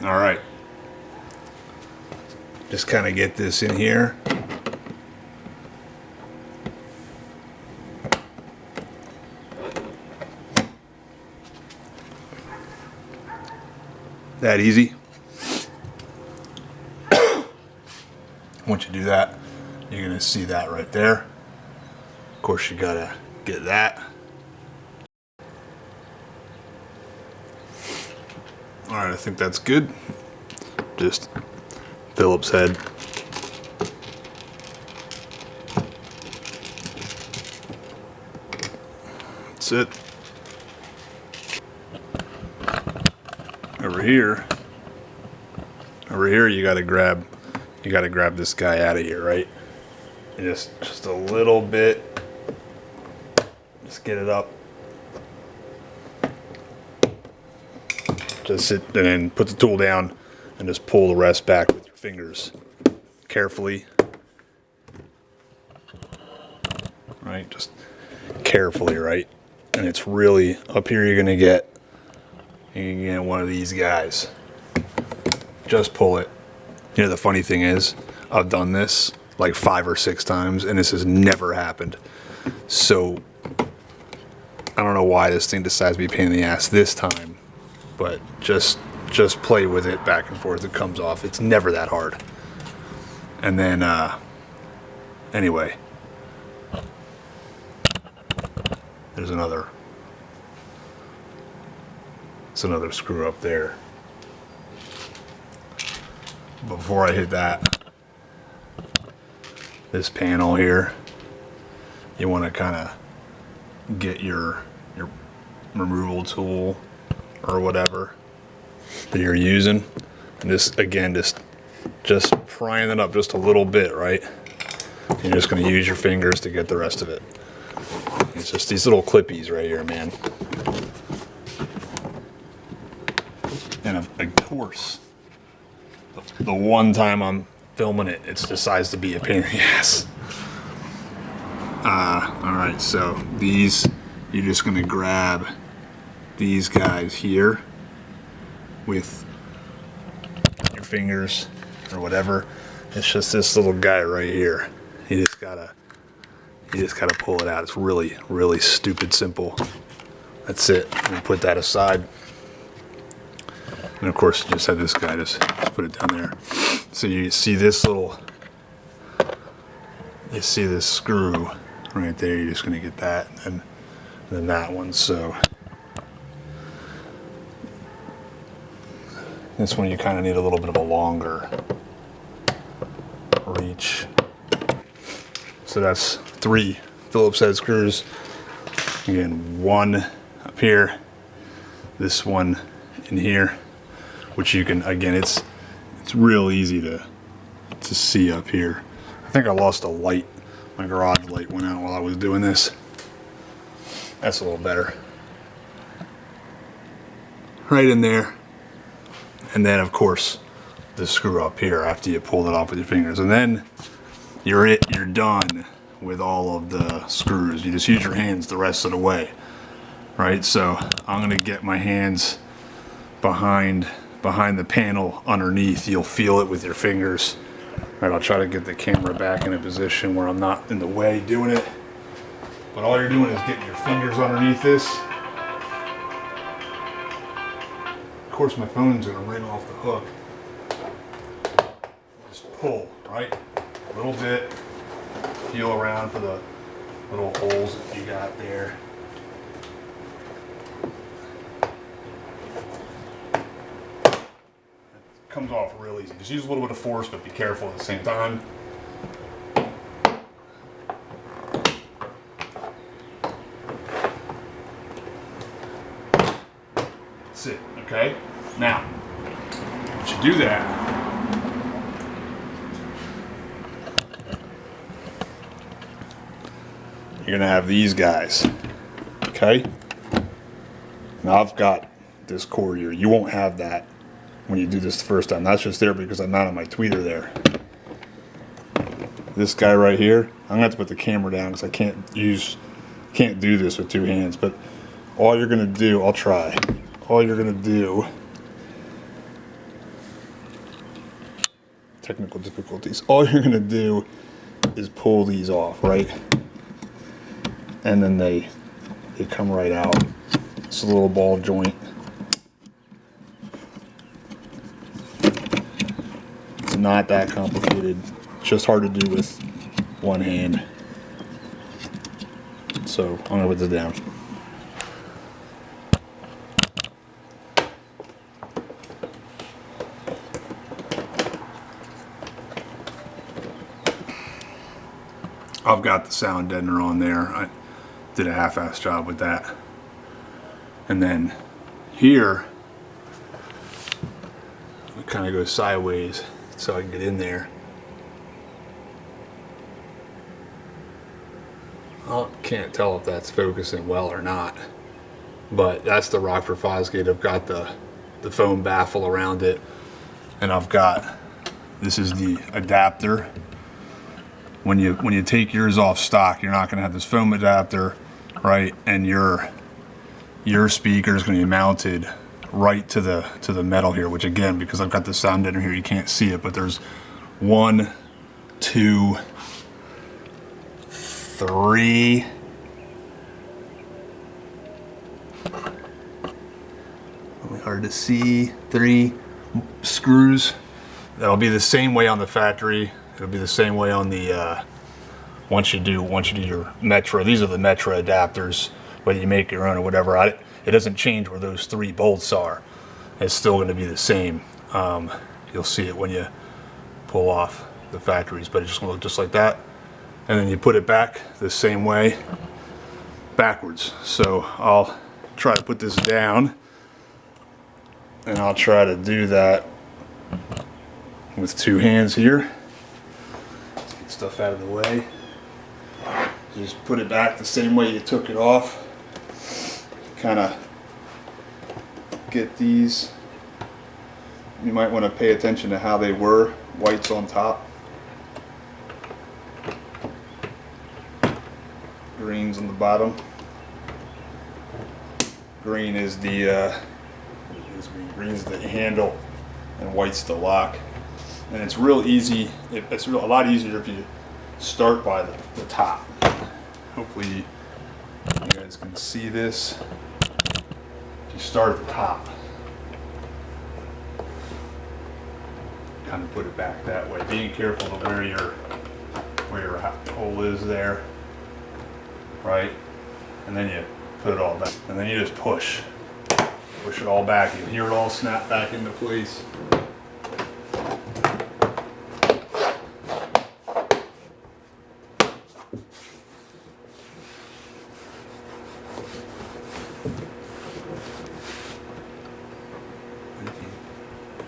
All right. Just kind of get this in here. That easy. Once you do that, you're going to see that right there. Of course, you got to get that. All right, I think that's good. Just Phillips head. That's it. Over here, you gotta grab this guy out of here, right? And just a little bit. Just get it up. Just sit and then put the tool down and just pull the rest back with your fingers carefully. Right, just carefully, right? And it's really up here. You can get one of these guys. Just pull it. You know, the funny thing is, I've done this like 5 or 6 times, and this has never happened. So I don't know why this thing decides to be a pain in the ass this time, but just play with it back and forth. It comes off. It's never that hard. And then anyway, there's another screw up there. Before I hit that, this panel here, you want to kind of get your removal tool or whatever that you're using, and this again, just prying it up just a little bit, right? You're just going to use your fingers to get the rest of it. It's just these little clippies right here, man. And of course, the one time I'm filming it, it decides to be a pain in the ass. Alright, so these, you're just going to grab these guys here with your fingers or whatever. It's just this little guy right here. You just gotta pull it out. It's really, really stupid simple. That's it. And put that aside. And of course, you just have this guy, just put it down there. So you see this screw right there. You're just going to get that, and then that one. So this one you kind of need a little bit of a longer reach. So that's 3 Phillips head screws. Again, 1 up here, this one in here, which you can, again, it's real easy to see up here. I think I lost a light. My garage light went out while I was doing this. That's a little better. Right in there. And then, of course, the screw up here after you pulled it off with your fingers. And then you're done with all of the screws. You just use your hands the rest of the way. Right? So I'm going to get my hands behind the panel underneath. You'll feel it with your fingers. Right, I'll try to get the camera back in a position where I'm not in the way doing it. But all you're doing is getting your fingers underneath this. Of course, my phone's gonna ring off the hook. Just pull, right? A little bit. Feel around for the little holes that you got there. Comes off real easy. Just use a little bit of force, but be careful at the same time. That's it, okay? Now, once you do that, you're gonna have these guys, okay? Now I've got this cord here. You won't have that when you do this the first time. That's just there because I mounted my tweeter there. This guy right here, I'm gonna have to put the camera down because I can't do this with 2 hands, but all you're gonna do, I'll try. All you're gonna do technical difficulties. All you're gonna do is pull these off, right? And then they come right out. It's a little ball joint. It's not that complicated. Just hard to do with one hand. So I'm gonna put this down. I've got the sound deadener on there. I did a half-ass job with that. And then here, it kind of goes sideways so I can get in there. I can't tell if that's focusing well or not, but that's the Rockford Fosgate. I've got the foam baffle around it, and I've got, this is the adapter. When you take yours off stock, you're not going to have this foam adapter, right? And your speaker is going to be mounted right to the metal here, which again, because I've got the sound deadener here, you can't see it, but there's 1, 2, 3. Really hard to see. 3 screws. That'll be the same way on the factory. It'll be the same way on the once you do your Metro. These are the Metro adapters, whether you make your own or whatever. It doesn't change where those 3 bolts are. It's still going to be the same. You'll see it when you pull off the factories, but it's just going to look just like that. And then you put it back the same way, backwards. So I'll try to put this down, and I'll try to do that with 2 hands here. Get stuff out of the way. Just put it back the same way you took it off. Kind of get these. You might want to pay attention to how they were. White's on top, green's on the bottom. Green is the green's the handle, and white's the lock. And it's real easy. It's a lot easier if you start by the top. Hopefully you guys can see this. If you start at the top, kind of put it back that way, being careful of where your hole is there, right? And then you put it all back, and then you just push it all back. You hear it all snap back into place.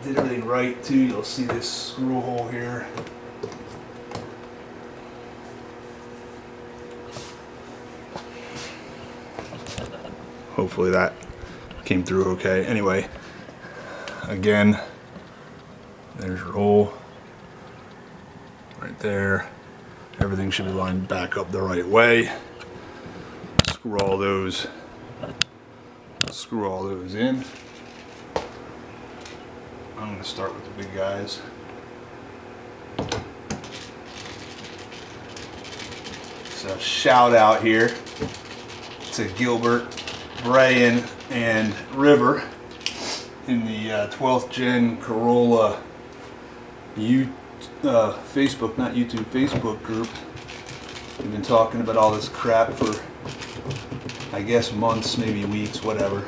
Did everything right too, you'll see this screw hole here. Hopefully that came through okay. Anyway, again, there's your hole right there. Everything should be lined back up the right way. Screw all those in. I'm going to start with the big guys. So shout out here to Gilbert, Brian, and River in the 12th Gen Corolla Facebook, not YouTube, Facebook group. We've been talking about all this crap for, I guess, months, maybe weeks, whatever.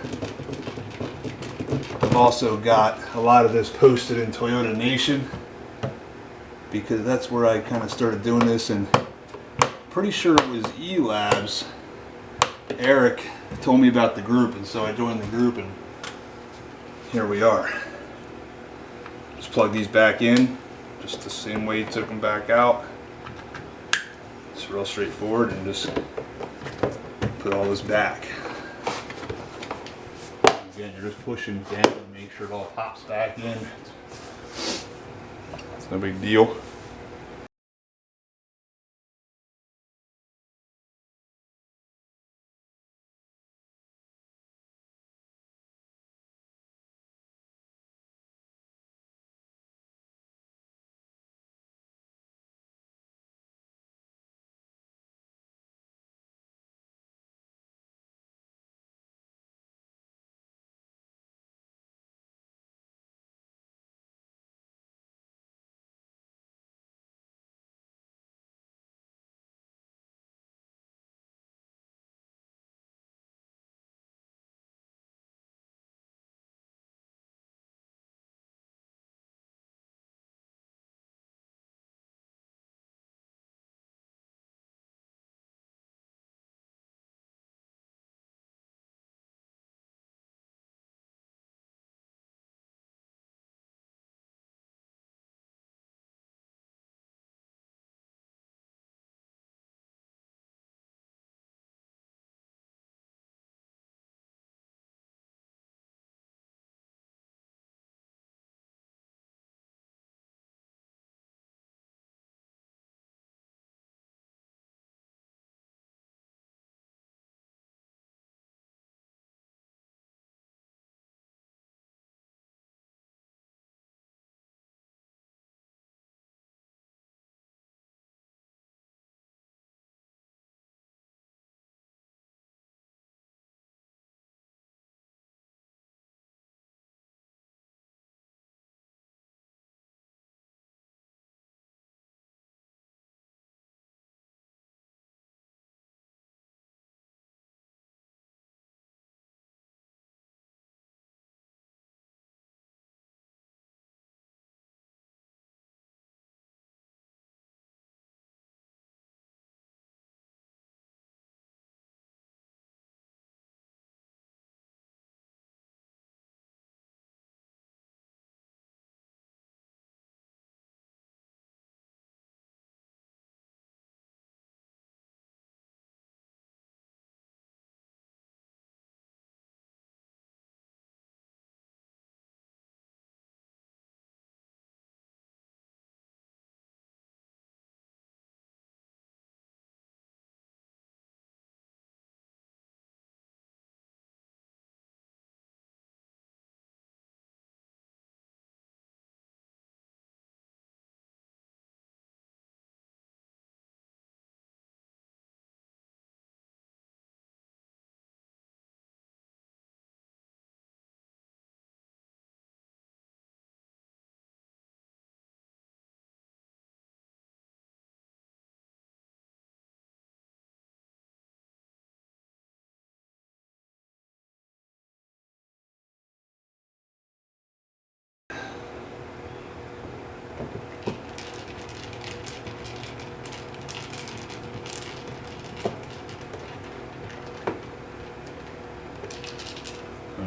I've also got a lot of this posted in Toyota Nation, because that's where I kind of started doing this, and pretty sure it was E-Labs. Eric told me about the group, and so I joined the group, and here we are. Just plug these back in, just the same way you took them back out. It's real straightforward, and just put all this back. Again, you're just pushing down to make sure it all pops back in. It's no big deal.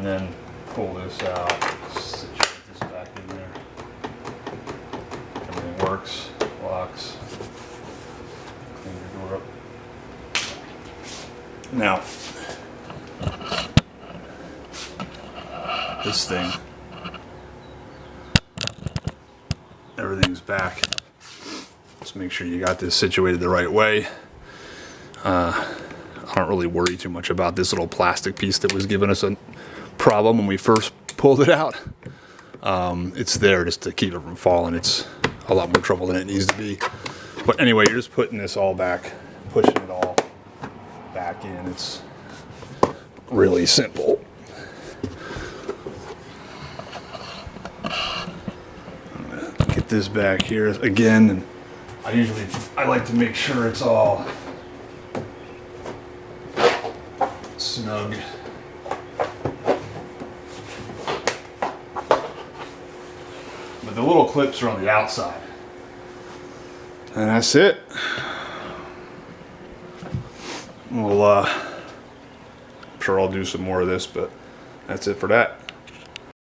And then pull this out, situate this back in there. Everything works, locks. Clean your door up. Now, this thing, everything's back. Just make sure you got this situated the right way. I don't really worry too much about this little plastic piece that was giving us a problem when we first pulled it out. It's there just to keep it from falling. It's a lot more trouble than it needs to be. But anyway, you're just putting this all back, pushing it all back in. It's really simple. I'm gonna get this back here again, and I like to make sure it's all snug. But the little clips are on the outside. And that's it. Well, I'm sure I'll do some more of this, but that's it for that.